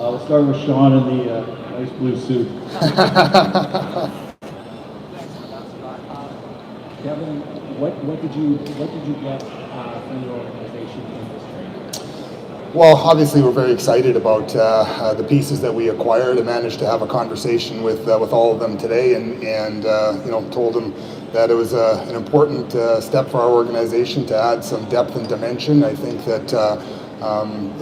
We'll start with Sean in the nice blue suit. Kevin, what did you get from the organization in this trade? Well, obviously we're very excited about the pieces that we acquired. I managed to have a conversation with all of them today, and told them that it was an important step for our organization to add some depth and dimension. I think that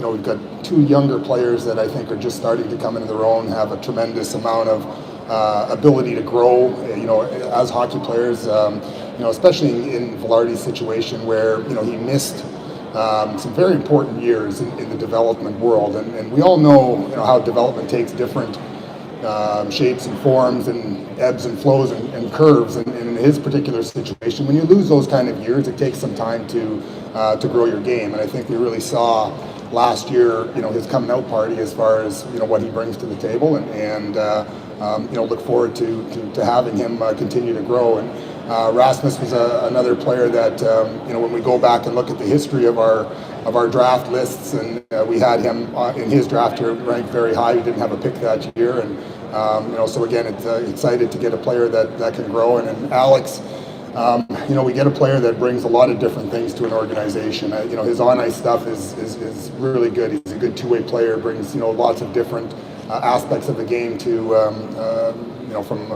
we've got two younger players that I think are just starting to come into their own, have a tremendous amount of ability to grow, as hockey players, especially in Vilardi's situation where, he missed some very important years in the development world. And we all know, how development takes different shapes and forms and ebbs and flows and curves. And in his particular situation, when you lose those kind of years, it takes some time to grow your game. And I think we really saw last year, his coming out party as far as, what he brings to the table, and look forward to having him continue to grow. And Rasmus was another player that, when we go back and look at the history of our draft lists, and we had him in his draft here ranked very high. We didn't have a pick that year, and so again, it's excited to get a player that can grow. And Alex, we get a player that brings a lot of different things to an organization. His on-ice stuff is really good. He's a good two-way player, brings, lots of different aspects of the game to, from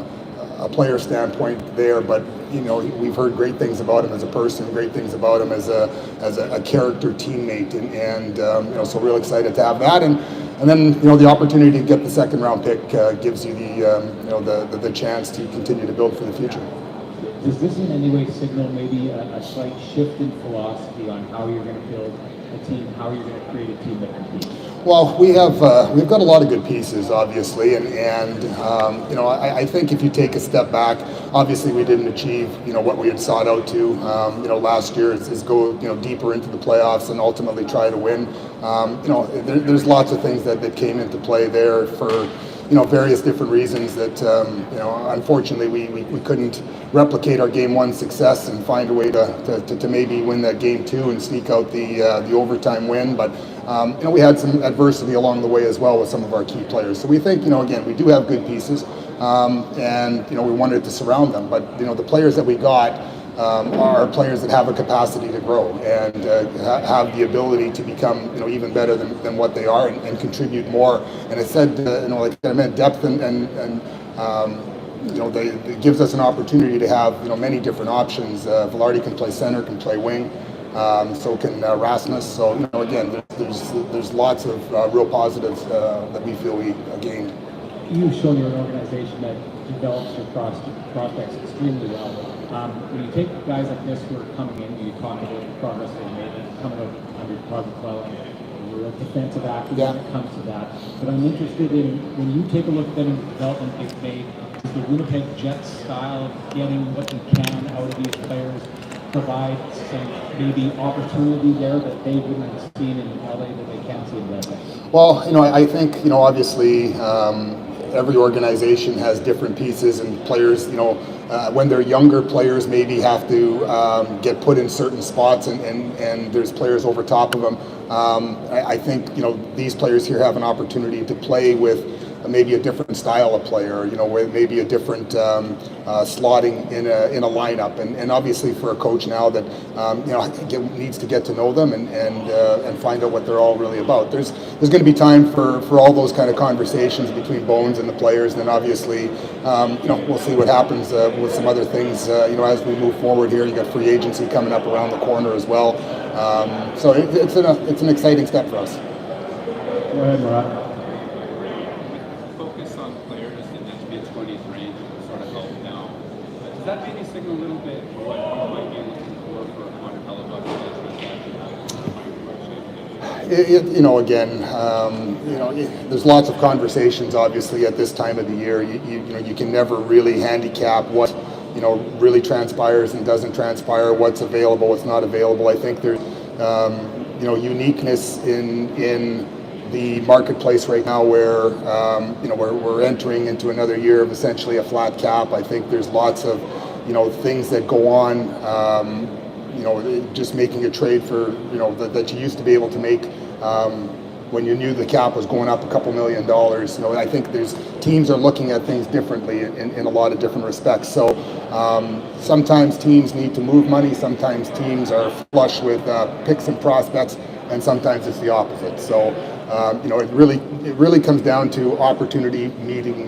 a player standpoint there. But, we've heard great things about him as a person, great things about him as a character teammate. And so real excited to have that. And then, the opportunity to get the second round pick gives you the chance to continue to build for the future. Does this in any way signal maybe a slight shift in philosophy on how you're going to build a team, how you're going to create a team that competes? Well, we've got a lot of good pieces, obviously, and I think if you take a step back, obviously we didn't achieve what we had sought out to last year is go deeper into the playoffs and ultimately try to win. There's lots of things that came into play there for various different reasons that unfortunately we couldn't replicate our game one success and find a way to maybe win that game two and sneak out the overtime win. But we had some adversity along the way as well with some of our key players. So we think again, we do have good pieces, and we wanted to surround them. But the players that we got are players that have a capacity to grow and have the ability to become even better than what they are and contribute more. And it said like I meant depth and it gives us an opportunity to have many different options. Vilardi can play center, can play wing, so can Rasmus. So again, there's lots of real positives that we feel we gained. You've shown you're an organization that develops your prospects extremely well. When you take guys like this who are coming in, you talk about the progress they've made, coming out under Project Well, and a real defensive act when it comes to that. But I'm interested in, when you take a look at the development they've made, is the Winnipeg Jets style of getting what you can out of these players provide some maybe opportunity there that they wouldn't have seen in LA that they can see in Red Wings? Well, I think, obviously, every organization has different pieces, and players, when they're younger, players maybe have to get put in certain spots, and there's players over top of them. I think, these players here have an opportunity to play with maybe a different style of player, with maybe a different slotting in a lineup, and obviously for a coach now that needs to get to know them and find out what they're all really about. There's going to be time for all those kind of conversations between Bones and the players. And then obviously we'll see what happens with some other things as we move forward here. You got free agency coming up around the corner as well, so it's an exciting step for us. Go ahead, Murat. Does that maybe signal a little bit what you might be looking for a Connor Hellebuck transaction? There's lots of conversations, obviously, at this time of the year. You can never really handicap what really transpires and doesn't transpire, what's available, what's not available. I think there's uniqueness in the marketplace right now where we're entering into another year of essentially a flat cap. I think there's lots of things that go on, just making a trade for that you used to be able to make when you knew the cap was going up a couple $1 million. You know, I think teams are looking at things differently in a lot of different respects. So sometimes teams need to move money, sometimes teams are flush with picks and prospects, and sometimes it's the opposite. So you know, it really comes down to opportunity meeting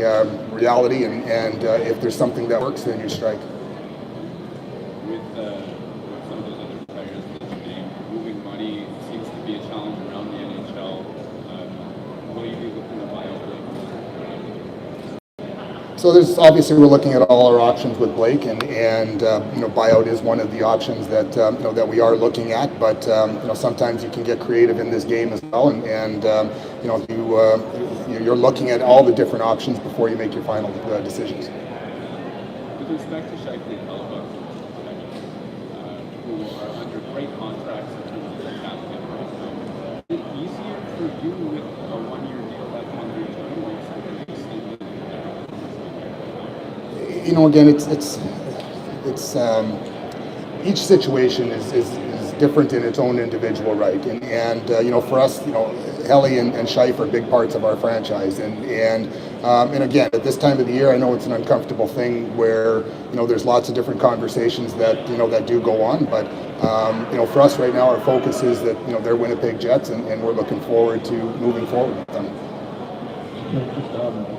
reality, and if there's something that works, then you strike. With some of those other players mentioning moving money seems to be a challenge around the NHL. Will you be looking to buy out Blake? So there's obviously we're looking at all our options with Blake, and you know, buyout is one of the options that you know, that we are looking at. But you know, sometimes you can get creative in this game as well, and you know, you're looking at all the different options before you make your final decisions. With respect to Cheveldayoff, who are under great contracts in terms of the cap hit right now, is it easier for you with a one-year deal at 100 or something extended? You know, again, it's each situation is different in its own individual right, and you know, for us, you know, Helly and Scheif are big parts of our franchise, and again, at this time of the year, I know it's an uncomfortable thing where, you know, there's lots of different conversations that, you know, that do go on, but you know, for us right now, our focus is that, you know, they're Winnipeg Jets, and we're looking forward to moving forward with them. Just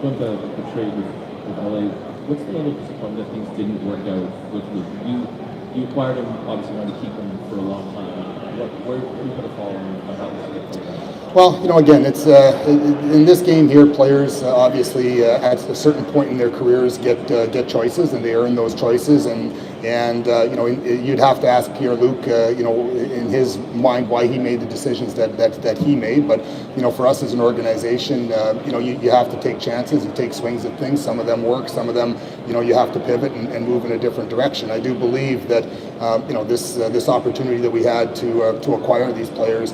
going to the trade with LA, what's the level of disappointment that things didn't work out with you? You acquired him, obviously wanted to keep him for a long time. Where do you put a fall on how this is going? Well, you know, again, it's in this game here, players obviously at a certain point in their careers get choices, and they earn those choices, and you know, you'd have to ask Pierre-Luc, you know, in his mind why he made the decisions that he made. But you know, for us as an organization, you know, you have to take chances, you take swings at things. Some of them work, some of them, you know, you have to pivot and move in a different direction. I do believe that you know, this opportunity that we had to acquire these players,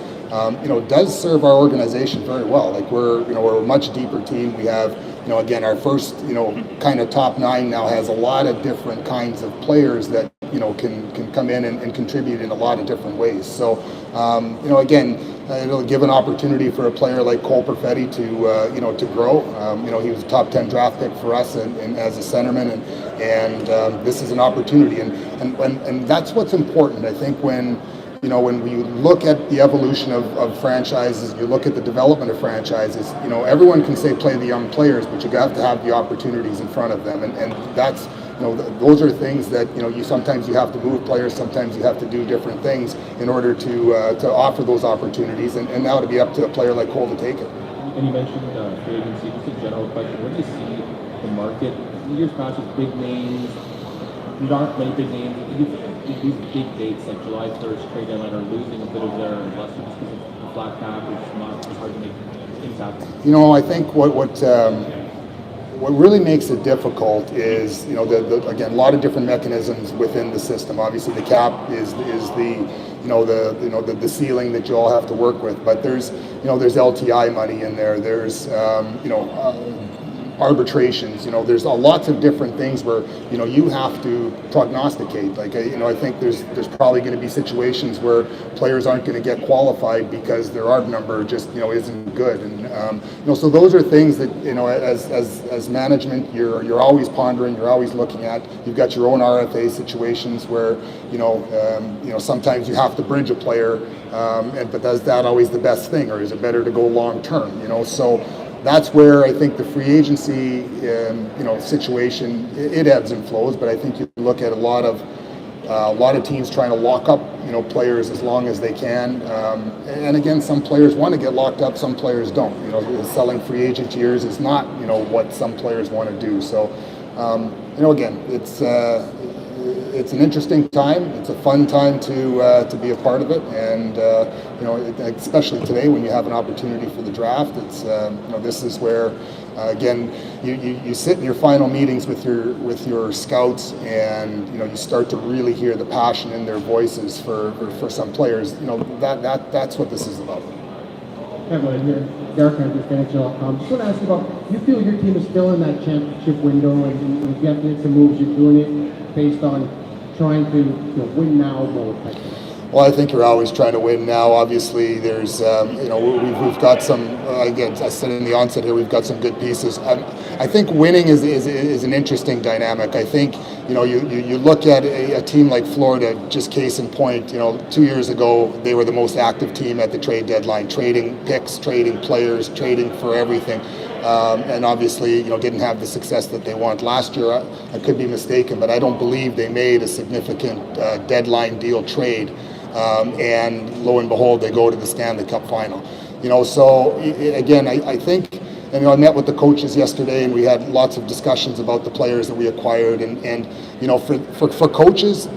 you know, does serve our organization very well. Like we're a much deeper team. We have, you know, again, our first, you know, kind of top nine now has a lot of different kinds of players that, you know, can come in and contribute in a lot of different ways. So, you know, again, it'll give an opportunity for a player like Cole Perfetti to, you know, to grow. You know, he was a top 10 draft pick for us, and as a centerman, and this is an opportunity, and that's what's important. I think when, you know, when we look at the evolution of franchises, you look at the development of franchises, you know, everyone can say play the young players, but you have to have the opportunities in front of them, and that's, you know, those are things that, you know, you sometimes you have to move players, sometimes you have to do different things in order to offer those opportunities, and now to be up to a player like Cole to take it. And you mentioned free agency. Just a general question: where do you see the market? In years past, with big names, not many big names. These big dates like July 1st trade deadline are losing a bit of their luster just because of the flat cap. It's not hard to make things happen. You know, I think what really makes it difficult is, you know, again, a lot of different mechanisms within the system. Obviously, the cap is the ceiling that you all have to work with. But there's LTI money in there. There's arbitrations. You know, there's lots of different things where, you know, you have to prognosticate. Like, you know, I think there's probably going to be situations where players aren't going to get qualified because their ARB number just, you know, isn't good, and you know, so those are things that, you know, as management, you're always pondering, you're always looking at. You've got your own RFA situations where, you know, sometimes you have to bridge a player, but is that always the best thing, or is it better to go long term? You know, so. That's where I think the free agency, you know, situation, it ebbs and flows. But I think you look at a lot of teams trying to lock up, you know, players as long as they can. And again, some players want to get locked up, some players don't. You know, selling free agent years is not, you know, what some players want to do. So, you know, again, it's an interesting time. It's a fun time to be a part of it, and you know, especially today when you have an opportunity for the draft. It's you know, this is where again you sit in your final meetings with your scouts, and you know, you start to really hear the passion in their voices for some players. You know, that's what this is about. Everyone here, Derek Andrews, NHL.com. Just want to ask you about, you feel your team is still in that championship window, and if you have to make some moves, you're doing it based on trying to, you know, win now mode type thing? Well, I think you're always trying to win now. Obviously, there's, we've got some, again, I said in the onset here, we've got some good pieces. I think winning is an interesting dynamic. I think, you look at a team like Florida, just case in point, 2 years ago, they were the most active team at the trade deadline, trading picks, trading players, trading for everything. And obviously, didn't have the success that they want. Last year, I could be mistaken, but I don't believe they made a significant deadline deal trade. And lo and behold, they go to the Stanley Cup final. So again, I think, I met with the coaches yesterday, and we had lots of discussions about the players that we acquired. And for coaches,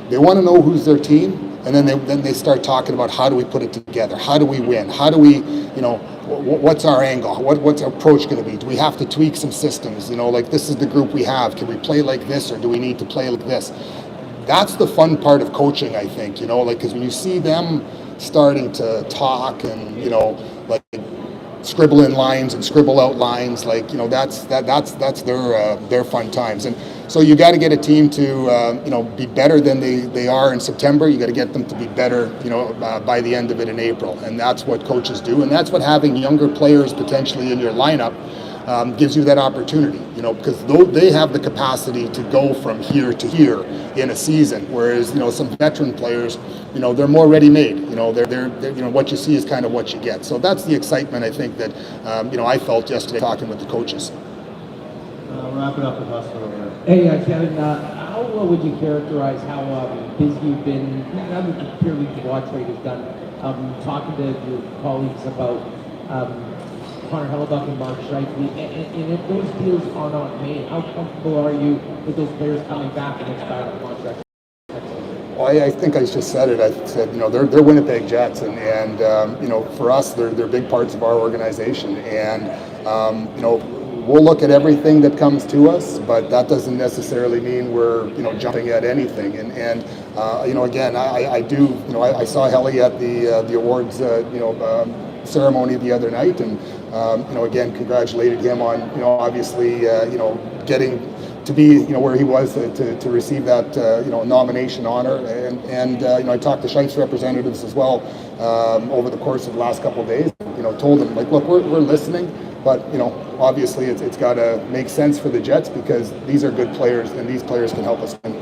they want to know who's their team, and then they start talking about how do we put it together, how do we win, how do we, what's our angle, what's our approach going to be? Do we have to tweak some systems? Like this is the group we have. Can we play like this, or do we need to play like this? That's the fun part of coaching, I think, because when you see them starting to talk and, like scribble in lines and scribble out lines, that's their fun times. And so you got to get a team to, be better than they are in September. You got to get them to be better, by the end of it in April. And that's what coaches do. And that's what having younger players potentially in your lineup gives you that opportunity, because they have the capacity to go from here to here in a season, whereas some veteran players, they're more ready-made. They're what you see is kind of what you get. So that's the excitement I think that I felt yesterday talking with the coaches. Wrap it up with us over there. Hey, Kevin, how would you characterize how busy you've been, now that the Pure League Watch Rate is done, talking to your colleagues about Connor Hellebuck and Mark Scheifele, and if those deals are not made, how comfortable are you with those players coming back and expiring contracts? Well, I think I just said it. I said, they're Winnipeg Jets, and for us, they're big parts of our organization, and we'll look at everything that comes to us, but that doesn't necessarily mean we're jumping at anything. And again, I saw Helly at the awards ceremony the other night, and again congratulated him on obviously getting to be where he was to receive that nomination honor, and I talked to Scheif's representatives as well over the course of the last couple of days. Told them look, we're listening, but obviously it's got to make sense for the Jets, because these are good players and these players can help us win.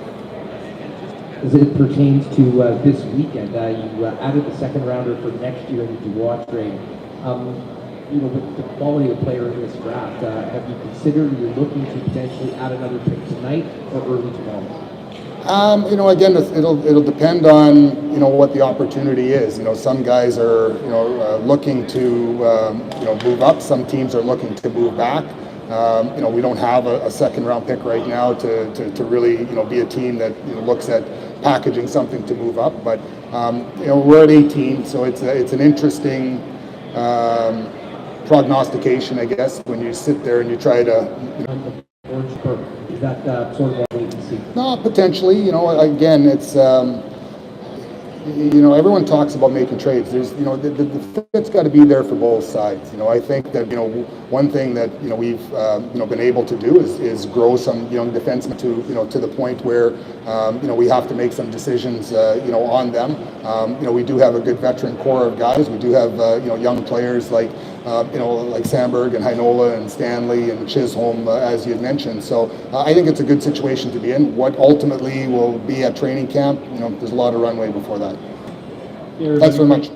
As it pertains to this weekend, you added the second rounder for next year into watch rate. With the quality of the player in this draft, have you considered you're looking to potentially add another pick tonight or early tomorrow? Again, it'll depend on what the opportunity is. Some guys are looking to move up. Some teams are looking to move back. We don't have a second round pick right now to really be a team that looks at packaging something to move up. But we're at 18, so it's an interesting prognostication, I guess, when you sit there and you try to. Is that sort of what we can see? No, potentially. Again, it's. Everyone talks about making trades. There's, the fit's got to be there for both sides. I think that, one thing that, we've, been able to do is grow some young defensemen to the point where, we have to make some decisions, on them. We do have a good veteran core of guys. We do have, young players like Sandberg and Heinola and Stanley and Chisholm, as you had mentioned. So I think it's a good situation to be in. What ultimately will be at training camp, there's a lot of runway before that. Thanks very much.